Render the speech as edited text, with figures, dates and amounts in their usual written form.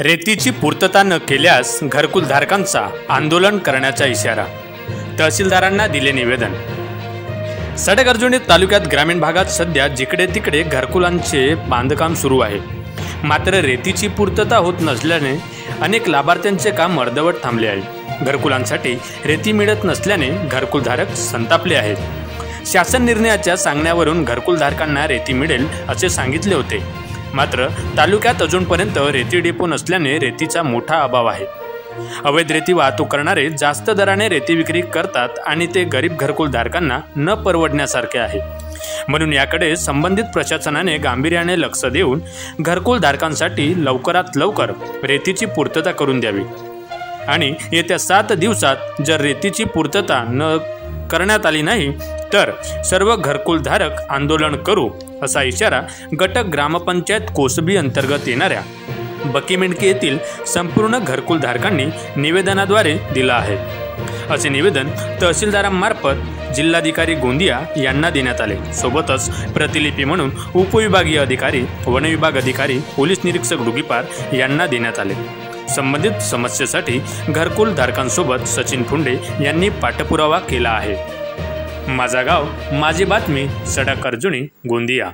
रेतीची पूर्तता न केल्यास घरकुलधारकांचा आंदोलन करण्याचा इशारा, तहसीलदारांना दिले निवेदन। सडक-अर्जुनी तालुक्यात ग्रामीण भागात सध्या जिकडे तिकडे घरकुलांचे बांधकाम सुरू आहे, मात्र रेतीची पूर्तता होत नसल्याने अनेक लाभार्थ्यांचे काम अर्धवट थांबले आहे। घरकुलांसाठी रेती मिळत नसल्याने घरकुलधारक संतापले आहेत। शासन निर्णयाच्या सांगण्यावरून घरकुलधारकांना रेती मिळेल असे सांगितले होते, मात्र तालुक्यात अजूनपर्यंत रेती डेपो नसल्याने रेतीचा मोठा अभाव आहे। अवैध रेती वाहतूक करणारे जास्त दराने रेती विक्री करतात आणि ते गरीब घरकुलधारकांना न परवडण्यासारखे आहे। म्हणून याकडे संबंधित प्रशासनाने गांभीर्याने लक्ष देऊन घरकुलधारकांसाठी लवकरात लवकर रेतीची पूर्तता करून द्यावी आणि येत्या 7 दिवसात जर रेतीची पूर्तता न करण्यात आली नाही तर सर्व घरकुलधारक आंदोलन करू असा इशारा गटक ग्रामपंचायत कोसबी अंतर्गत येणाऱ्या बकीमेंडकी येथील संपूर्ण घरकुलधारकांनी निवेदनाद्वारे दिला आहे। असे निवेदन तहसीलदारांमार्फत जिल्हाधिकारी गोंदिया यांना देण्यात आले। सोबतच प्रतिलिपी म्हणून उपविभागीय अधिकारी, वनविभाग अधिकारी, पोलीस निरीक्षक डुगीपार यांना देण्यात आले। संबंधित समस्येसाठी घरकुलधारकांसोबत सचिन फुंडे यांनी पाठपुरावा केला आहे। माझा गाव माझी बातमी, सडक-अर्जुनी, गोंदिया।